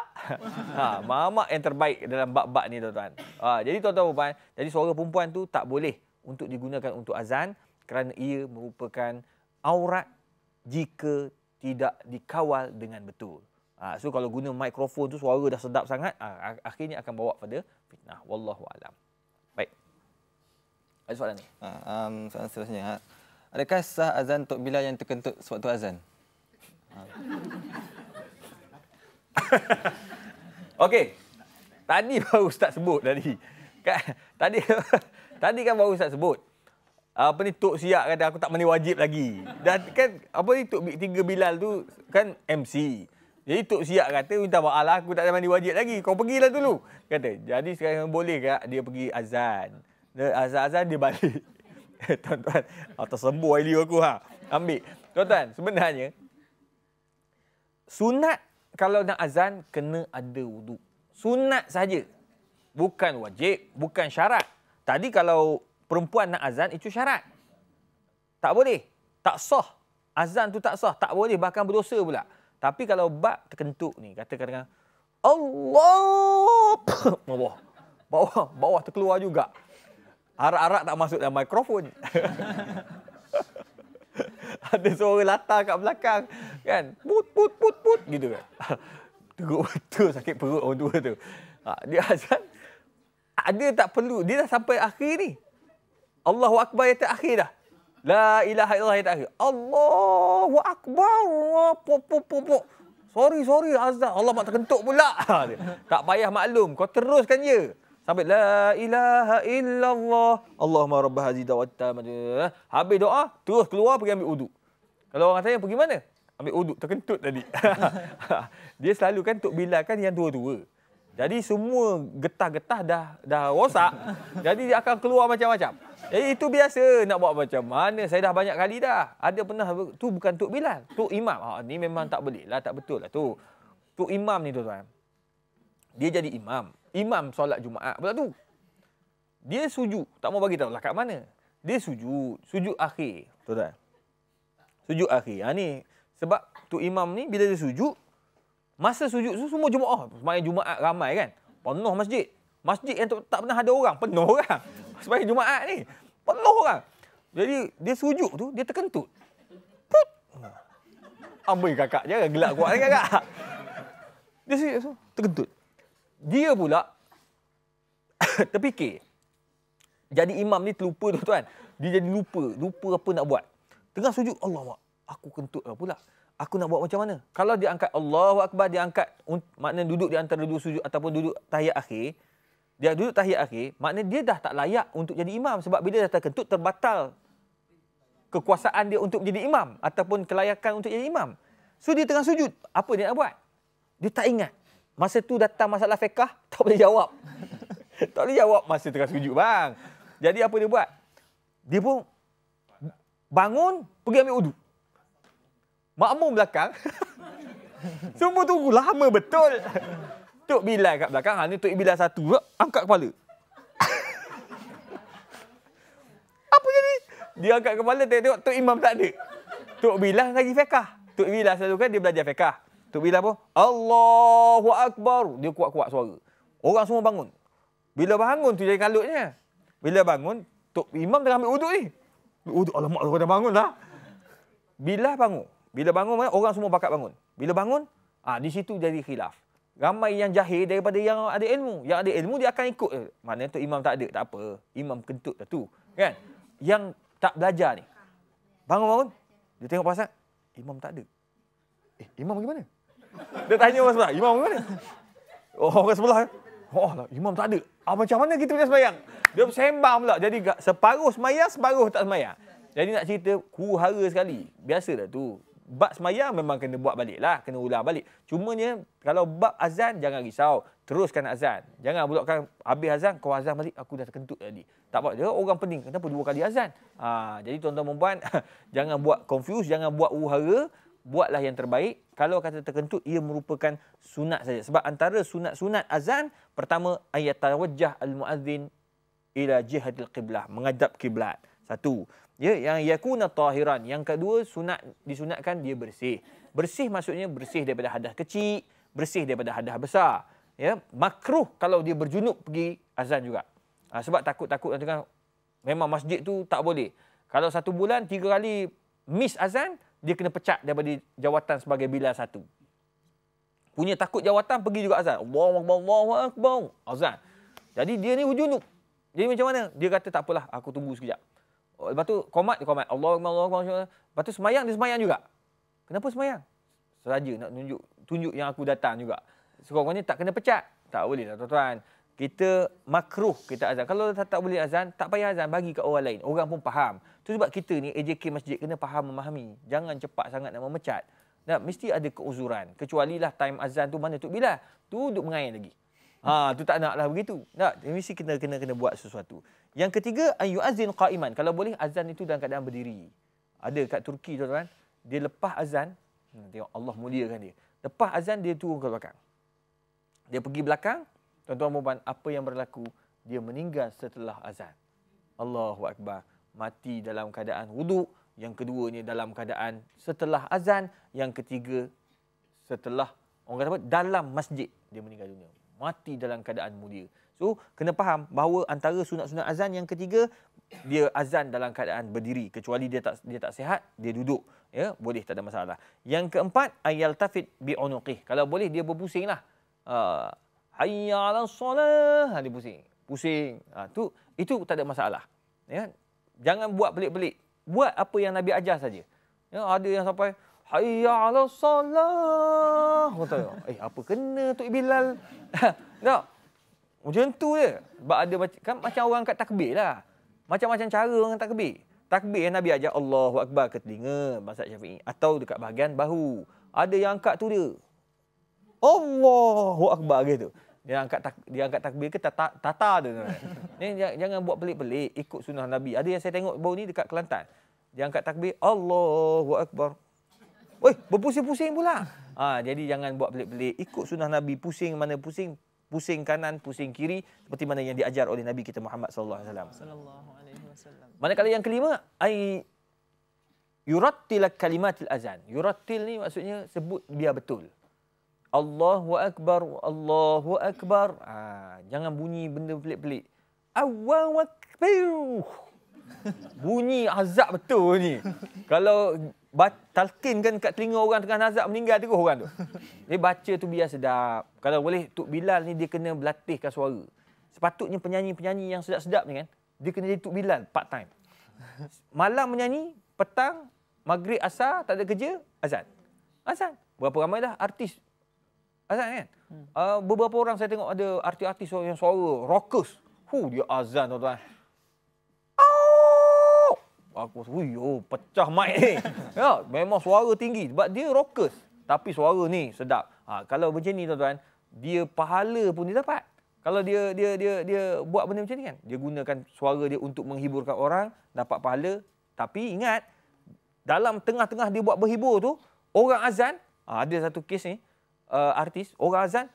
S1: Mamak yang terbaik dalam bab-bab ni tuan-tuan. Jadi tuan-tuan perempuan, jadi suara perempuan tu tak boleh untuk digunakan untuk azan kerana ia merupakan aurat jika tidak dikawal dengan betul. So kalau guna mikrofon tu suara dah sedap sangat, akhirnya akan bawa pada fitnah. Wallahu alam. Baik. Ada soalan ni?
S3: Soalan seterusnya. Adakah sah azan Tok Bilal yang terkentut sewaktu azan?
S1: Okey. Tadi baru Ustaz sebut tadi. Kan? Tadi kan baru Ustaz sebut. Apa ni Tok Siak kata aku tak mandi wajib lagi. Dan kan apa ni Tok Big 3 Bilal tu kan MC. Jadi Tok Siak kata minta maaf lah aku tak ada mandi wajib lagi. Kau pergilah dulu. Kata jadi sekarang boleh ke dia pergi azan. Azan dia balik. Tuan-tuan, tersembuh air liur aku Ambil. Tuan-tuan, sebenarnya sunat kalau nak azan kena ada wuduk. Sunat saja. Bukan wajib, bukan syarat. Tadi kalau perempuan nak azan itu syarat. Tak boleh. Tak sah. Azan tu tak sah, tak boleh bahkan berdosa pula. Tapi kalau bab terkentut ni, katakan Allah bawah terkeluar juga. Arak-arak tak masuk dalam mikrofon. Ada suara latar kat belakang kan. Put gitu kan. Teruk betul sakit perut orang tua tu. Dia azan dia tak perlu, dia dah sampai akhir ni. Allahu Akbar yang terakhir dah. La ilaha illallah yang terakhir. Allahu Akbar. Sorry azan. Allah mak terkentut pula. Tak payah maklum. Kau teruskan je. Sampai la ilaha illallah. Allahumma rabb hadhihi da'wat tammah. Habis doa, terus keluar pergi ambil wuduk. Kalau orang tanya pergi mana? Ambil wuduk, terkentut tadi. Dia selalu kan Tok Bilal kan yang tua-tua. Jadi semua getah-getah dah rosak. Jadi dia akan keluar macam-macam. Jadi itu biasa nak buat macam mana. Saya dah banyak kali dah. Ada pernah tu bukan Tok Bilal, Tok Imam. Ni memang tak boleh lah, tak betul lah tu. Tok Imam ni tuan-tuan. Dia jadi imam. Imam solat Jumaat pula tu. Dia sujud, tak mau bagi tahu lah kat mana. Dia sujud akhir, tuan-tuan. Sujud akhir. Ni sebab Tok Imam ni bila dia sujud, masa sujud tu semua jemaah, sembahyang Jumaat ramai kan. Penuh masjid. Masjid yang tak pernah ada orang, penuh orang. Sembahyang Jumaat ni, penuh orang. Jadi dia sujud tu, dia terkentut. Put. Amboi kakak, jangan gelak kuat ni kakak. Dia sujud, terkentut. Dia pula terfikir. Jadi imam ni terlupa tuan-tuan. Dia jadi lupa apa nak buat. Tengah sujud, Allah mak, aku kentut lah pula. Aku nak buat macam mana? Kalau dia angkat Allahu Akbar, dia angkat, maknanya duduk di antara dua sujud ataupun duduk tahiyat akhir. Dia duduk tahiyat akhir, maknanya dia dah tak layak untuk jadi imam. Sebab bila dah terkentut, terbatal kekuasaan dia untuk menjadi imam. Ataupun kelayakan untuk jadi imam. So dia tengah sujud, apa dia nak buat? Dia tak ingat. Masa tu datang masalah fiqh, tak boleh jawab. Tak boleh jawab masa tengah sujud bang. Jadi apa dia buat? Dia pun bangun, pergi ambil wuduk. Makmum belakang. Semua tunggu lama betul. Tok Bilal kat belakang, ni Tok Bilal satu, angkat kepala. Apa jadi? Dia angkat kepala, tengok Tok Imam tak ada. Tok Bilal lagi fiqh. Tok Bilal selalu kan dia belajar fiqh. Tok Bilal pun, Allahu Akbar. Dia kuat-kuat suara. Orang semua bangun. Bila bangun tu jadi kalutnya. Bila bangun, Tok Imam tengah ambil wuduk ni. Wuduk, alamak, dah bangun lah. Bila bangun, orang semua bakat bangun. Bila bangun, di situ jadi khilaf. Ramai yang jahil daripada yang ada ilmu. Yang ada ilmu, dia akan ikut. Mana Tok Imam tak ada, tak apa. Imam kentut dah tu. Kan? Yang tak belajar ni. Bangun-bangun, dia tengok pasal, Imam tak ada. Imam pergi mana? Dia tanya orang sebelah, Imam pergi mana? Orang sebelah, Imam tak ada. Macam mana kita punya sembahyang? Dia bersembang pula. Jadi separuh sembahyang, separuh tak sembahyang. Jadi nak cerita, huru-hara sekali. Biasalah tu. Bab sembahyang memang kena buat balik lah. Kena ulang balik. Cumanya, kalau bab azan, jangan risau. Teruskan azan. Jangan pula kan habis azan, kau azan balik, aku dah terkentut tadi. Tak apa. Dia orang pening. Kenapa 2 kali azan? Jadi tuan-tuan perempuan, jangan buat confuse, jangan buat huru-hara. Buatlah yang terbaik. Kalau kata terkentut, ia merupakan sunat saja. Sebab antara sunat-sunat azan, pertama, ayat tawajjah al-muazzin ila jihadil qiblah. Menghadap kiblat. Satu. Ya, yang yakuna tahiran. Yang kedua, disunatkan dia bersih. Bersih maksudnya bersih daripada hadas kecil, bersih daripada hadas besar. Ya, makruh kalau dia berjunub pergi azan juga. Sebab takut-takut nanti memang masjid tu tak boleh. Kalau 1 bulan 3 kali miss azan, dia kena pecat daripada jawatan sebagai Bilal 1. Punya takut jawatan, pergi juga azan. Allahu Akbar. Azan. Jadi dia ni junub. Jadi macam mana? Dia kata tak apalah, aku tunggu sekejap. Lepas tu komat. Allahu Akbar. Lepas tu semayang, dia semayang juga. Kenapa semayang? Saja nak tunjuk yang aku datang juga. Sekurang-kurangnya tak kena pecat. Tak boleh lah tuan-tuan. Kita makruh kita azan. Kalau tak boleh azan, tak payah azan, bagi kat orang lain. Orang pun faham. Tu sebab kita ni AJK masjid kena faham memahami. Jangan cepat sangat nak memecat. Mesti ada keuzuran. Kecuali lah time azan tu mana Tok Bilal. Tu duduk mengain lagi. Tu tak naklah begitu. Mesti kena buat sesuatu. Yang ketiga, yu'azzin qa'iman. Kalau boleh azan itu dalam keadaan berdiri. Ada kat Turki tuan-tuan, dia lepas azan, tengok Allah muliakan dia. Lepas azan dia turun ke belakang. Dia pergi belakang, tuan-tuan puan, apa yang berlaku? Dia meninggal setelah azan. Allahu akbar. Mati dalam keadaan wuduk. Yang keduanya dalam keadaan setelah azan. Yang ketiga setelah orang kata apa? Dalam masjid dia meninggal dunia. Mati dalam keadaan mulia. So kena faham bahawa antara sunat-sunat azan yang ketiga dia azan dalam keadaan berdiri, kecuali dia tak sihat, dia duduk, ya, boleh, tak ada masalah. Yang keempat, ayal tafid bi unuqih. Kalau boleh dia berpusinglah. Hayya 'alas solah, dia pusing. Itu tak ada masalah. Ya. Jangan buat pelik-pelik. Buat apa yang Nabi ajar saja. Ya, ada yang sampai hayya 'alas solah. Apa kena Tok Bilal? Tak. Macam tu je. Sebab ada kan macam orang angkat takbir lah. Macam-macam cara orang takbir. Takbir yang Nabi ajar Allahu Akbar ke telinga mazhab Syafi'i atau dekat bahagian bahu. Ada yang angkat tu dia. Allahu Akbar gitu. Dia angkat takbir ke tata tu. Jangan buat pelik-pelik, ikut sunnah Nabi. Ada yang saya tengok baru ni dekat Kelantan. Dia angkat takbir Allahu Akbar. Berpusing-pusing pula. Jadi jangan buat pelik-pelik, ikut sunnah Nabi. Pusing mana pusing. Pusing kanan, pusing kiri, seperti mana yang diajar oleh Nabi kita Muhammad sallallahu alaihi wasallam. Manakala yang kelima, yurattil kalimatil azan. Yurattil ni maksudnya sebut biar betul. Allahu akbar, Allahu akbar. Jangan bunyi benda pelik-pelik. Allahu akbar. Bunyi azab betul ni. Kalau talqin kan kat telinga orang tengah nazak meninggal terus orang tu. Dia baca tu biar sedap. Kalau boleh Tok Bilal ni dia kena berlatihkan suara. Sepatutnya penyanyi-penyanyi yang sedap-sedap ni kan, dia kena jadi Tok Bilal part time. Malam menyanyi, petang, maghrib, asar, tak ada kerja, azan. Azan. Berapa ramai dah artis azan kan? Beberapa orang saya tengok ada artis-artis yang suara rockers. Dia azan tuan-tuan. Aku pecah mic ni. Ya, memang suara tinggi sebab dia rockers. Tapi suara ni sedap. Kalau macam ni tuan-tuan, dia pahala pun dia dapat. Kalau dia buat benda macam ni kan, dia gunakan suara dia untuk menghiburkan orang, dapat pahala. Tapi ingat, dalam tengah-tengah dia buat berhibur tu, orang azan, ada satu kes ni, artis, orang azan,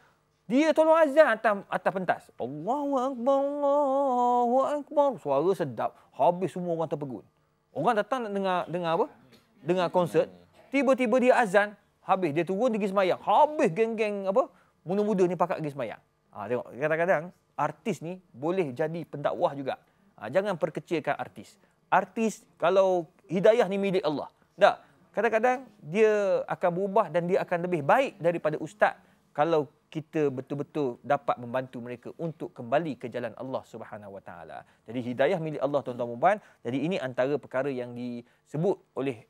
S1: dia tolong azan atas pentas. Allahu Akbar, Allahu Akbar. Suara sedap. Habis semua orang terpegun. Orang datang nak dengar apa? Dengar konsert. Tiba-tiba dia azan. Habis dia turun pergi semayang. Habis geng-geng apa? Muda-muda ni pakat pergi semayang. Tengok. Kadang-kadang artis ni boleh jadi pendakwah juga. Jangan perkecilkan artis. Artis kalau hidayah ni milik Allah. Tak. Kadang-kadang dia akan berubah dan dia akan lebih baik daripada ustaz kalau kita betul-betul dapat membantu mereka untuk kembali ke jalan Allah Subhanahu Wa Taala. Jadi hidayah milik Allah tuan-tuan dan puan. Jadi ini antara perkara yang disebut oleh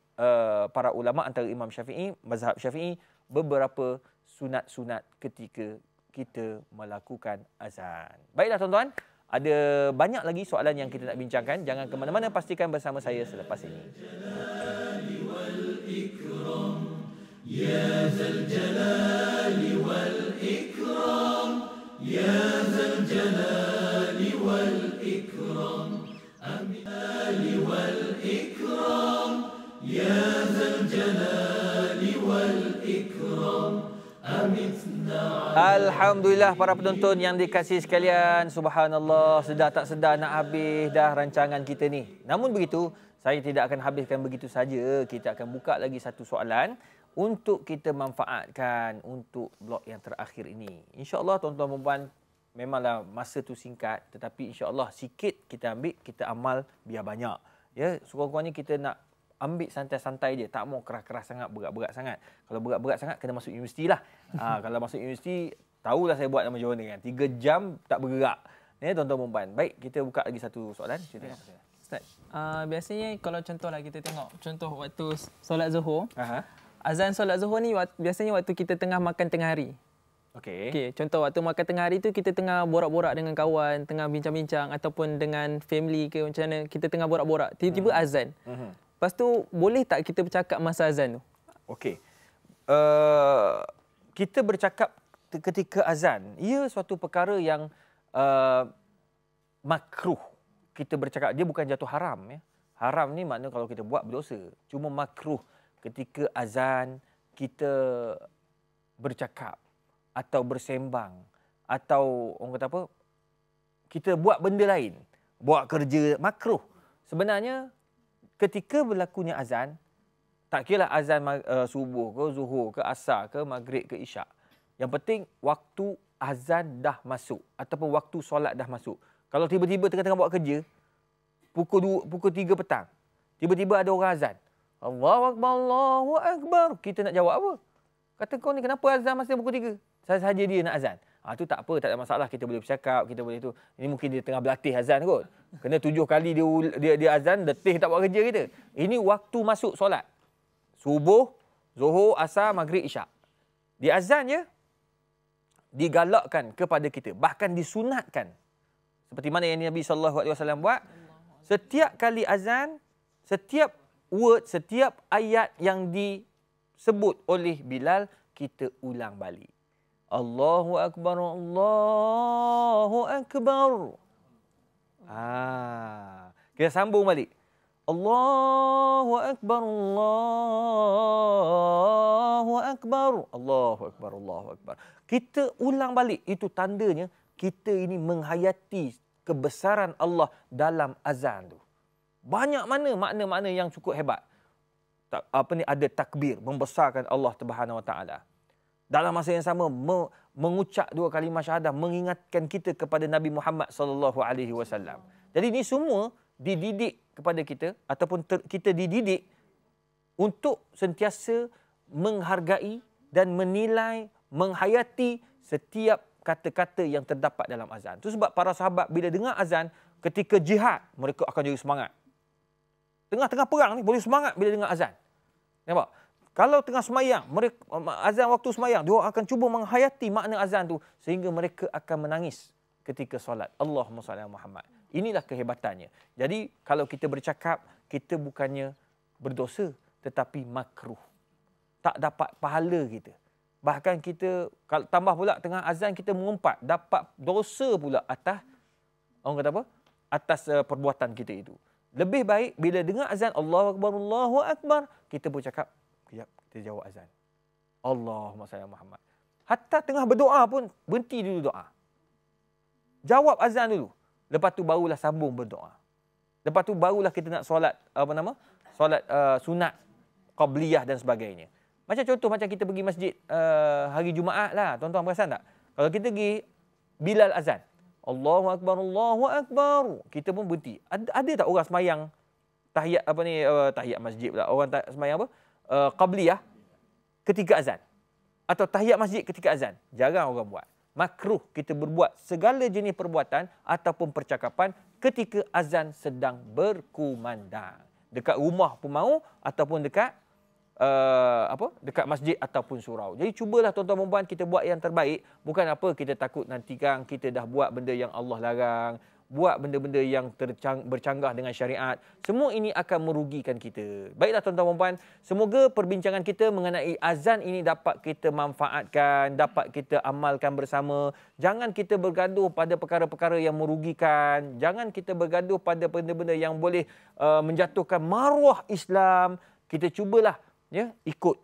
S1: para ulama antara Imam Syafi'i, mazhab Syafi'i, beberapa sunat-sunat ketika kita melakukan azan. Baiklah tuan-tuan, ada banyak lagi soalan yang kita nak bincangkan. Jangan ke mana-mana, pastikan bersama saya selepas ini. Ya Zal Jalali wal Ikram, Ya Zal Jalali wal Ikram, Amali wal Ikram, Ya Zal Jalali wal Ikram, Amitna. Alhamdulillah para penonton yang dikasihi sekalian, subhanallah, sedar tak sedar nak habis dah rancangan kita ni. Namun begitu, saya tidak akan habiskan begitu saja. Kita akan buka lagi satu soalan untuk kita manfaatkan untuk blok yang terakhir ini. InsyaAllah tuan-tuan dan puan, memanglah masa tu singkat, tetapi insyaAllah sikit kita ambil, kita amal biar banyak. Ya, sekurang-kurangnya kita nak ambil santai-santai je, tak mau keras-keras sangat, berat-berat sangat. Kalau berat-berat sangat kena masuk universiti lah. Kalau masuk universiti, tahulah saya buat macam mana kan. 3 jam tak bergerak. Ya, tuan-tuan dan puan. Baik, kita buka lagi satu soalan.
S2: Ustaz, biasanya kalau contohlah kita tengok contoh waktu solat Zuhur. Azan solat Zuhur ni biasanya waktu kita tengah makan tengah hari.
S1: Okey.
S2: Okey, contoh waktu makan tengah hari tu kita tengah borak-borak dengan kawan, tengah bincang-bincang ataupun dengan family ke macam mana, kita tengah borak-borak, tiba-tiba azan. Lepas tu boleh tak kita bercakap masa azan tu?
S1: Okey. Kita bercakap ketika azan, ia suatu perkara yang makruh. Kita bercakap, dia bukan jatuh haram ya. Haram ni makna kalau kita buat berdosa. Cuma makruh ketika azan kita bercakap atau bersembang atau orang kata apa, kita buat benda lain, buat kerja, makruh. Sebenarnya ketika berlakunya azan, tak kira azan subuh ke, zuhur ke, asar ke, maghrib ke, isyak. Yang penting waktu azan dah masuk ataupun waktu solat dah masuk. Kalau tiba-tiba tengah-tengah buat kerja, pukul 3 petang, tiba-tiba ada orang azan. Allahu Akbar, Allahu Akbar. Kita nak jawab apa? Kata kau ni kenapa azan masa pukul 3? Saja dia nak azan. Tu tak apa, tak ada masalah. Kita boleh bercakap, kita boleh tu. Ini mungkin dia tengah berlatih azan kot. Kena 7 kali dia azan, letih tak buat kerja kita. Ini waktu masuk solat. Subuh, zuhur, asar, maghrib, isyak. Di azan je, digalakkan kepada kita. Bahkan disunatkan. Seperti mana yang Nabi SAW buat. Setiap kali azan, setiap word, setiap ayat yang disebut oleh Bilal, kita ulang balik. Allahu Akbar, Allahu Akbar. Kita sambung balik. Allahu Akbar, Allahu Akbar. Allahu Akbar, Allahu Akbar. Kita ulang balik. Itu tandanya kita ini menghayati kebesaran Allah dalam azan tu. Banyak mana makna-makna yang cukup hebat. Ada takbir, membesarkan Allah Subhanahu Wa Taala. Dalam masa yang sama mengucap 2 kalimah syahadah, mengingatkan kita kepada Nabi Muhammad sallallahu alaihi wasallam. Jadi ini semua dididik kepada kita ataupun kita dididik untuk sentiasa menghargai dan menilai, menghayati setiap kata-kata yang terdapat dalam azan. Itu sebab para sahabat bila dengar azan ketika jihad, mereka akan jadi semangat. Tengah-tengah perang ni boleh semangat bila dengar azan. Nampak? Kalau tengah semayang, mereka azan waktu semayang, dia akan cuba menghayati makna azan tu sehingga mereka akan menangis ketika solat. Allahumma salli ala Muhammad. Inilah kehebatannya. Jadi kalau kita bercakap, kita bukannya berdosa tetapi makruh. Tak dapat pahala kita. Bahkan kita kalau tambah pula tengah azan kita mengumpat, dapat dosa pula atas orang kata apa? Atas perbuatan kita itu. Lebih baik bila dengar azan Allahu Akbar, Allahu Akbar, kita bercakap, kejap, kita jawab azan. Allahumma salli ala Muhammad. Hatta tengah berdoa pun, berhenti dulu doa. Jawab azan dulu. Lepas tu barulah sambung berdoa. Lepas tu barulah kita nak solat, solat sunat, qabliyah dan sebagainya. Macam contoh macam kita pergi masjid hari Jumaat lah. Tuan-tuan perasan tak? Kalau kita pergi, Bilal azan. Allahu Akbar, Allahu Akbar. Kita pun berhenti. Ada tak orang semayang tahiyat tahiyat masjid pula. Orang semayang apa? Qabliyah ketika azan. Atau tahiyat masjid ketika azan. Jarang orang buat. Makruh kita berbuat segala jenis perbuatan ataupun percakapan ketika azan sedang berkumandang. Dekat rumah pun mau ataupun dekat dekat masjid ataupun surau. Jadi cubalah tuan-tuan dan puan kita buat yang terbaik. Bukan apa kita takut nanti kan kita dah buat benda yang Allah larang, buat benda-benda yang bercanggah dengan syariat. Semua ini akan merugikan kita. Baiklah tuan-tuan dan puan, semoga perbincangan kita mengenai azan ini dapat kita manfaatkan, dapat kita amalkan bersama. Jangan kita bergaduh pada perkara-perkara yang merugikan. Jangan kita bergaduh pada benda-benda yang boleh menjatuhkan maruah Islam. Kita cubalah ikut.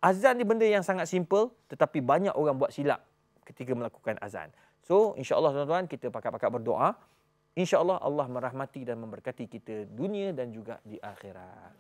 S1: Azan ni benda yang sangat simple tetapi banyak orang buat silap ketika melakukan azan. So, insya-Allah tuan-tuan kita pakat-pakat berdoa. InsyaAllah Allah merahmati dan memberkati kita dunia dan juga di akhirat.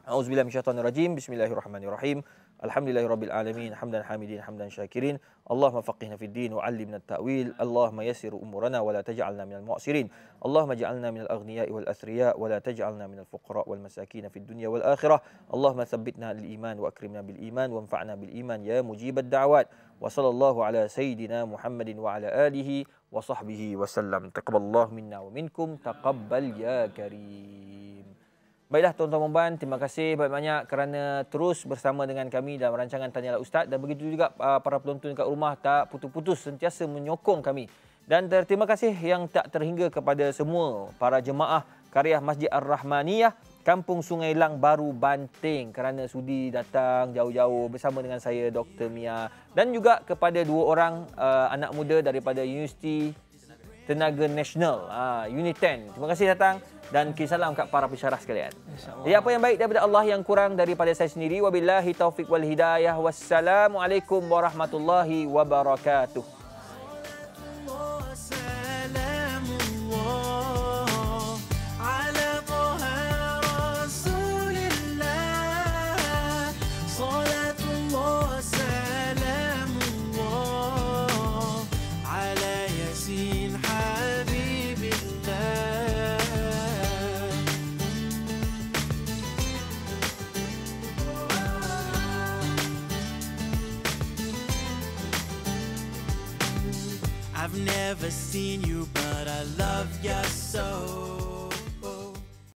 S1: A'udzubillahi minasyaitonirrajim. Bismillahirrahmanirrahim. Alhamdulillahirabbil alamin. Hamdan hamidin, hamdan syakirin. Allahumma faqihna fid din wa 'allimna at-ta'wil. Allahumma yassir umurana wa la taj'alna minal mu'sirin. Allahumma ij'alna minal aghniya'i wal athriya wa la taj'alna minal fuqara' wal masakin fid dunya wal akhirah. Allahumma tsabbitna lil iman wa akrimna bil iman wanfa'na bil iman ya mujibad da'wat. Wa sallallahu ala sayyidina Muhammadin wa ala alihi wa sahbihi wa sallam. Taqabbalallahu minna wa minkum. Taqabbal ya karim. Baiklah tuan-tuan dan puan, terima kasih banyak-banyak kerana terus bersama dengan kami dalam rancangan Tanyalah Ustaz, dan begitu juga para penonton kat rumah tak putus-putus sentiasa menyokong kami. Dan terima kasih yang tak terhingga kepada semua para jemaah Qaryah Masjid Ar-Rahmaniyah Kampung Sungai Lang Baru, Banting kerana sudi datang jauh-jauh bersama dengan saya Dr. Mia, dan juga kepada dua orang anak muda daripada Universiti Tenaga Nasional Unit 10. Terima kasih datang dan salam kat para pensyarah sekalian. Ya, apa yang baik daripada Allah, yang kurang daripada saya sendiri. Wabillahi taufik wal hidayah. Wassalamualaikum warahmatullahi wabarakatuh.
S4: I've never seen you, but I love you so.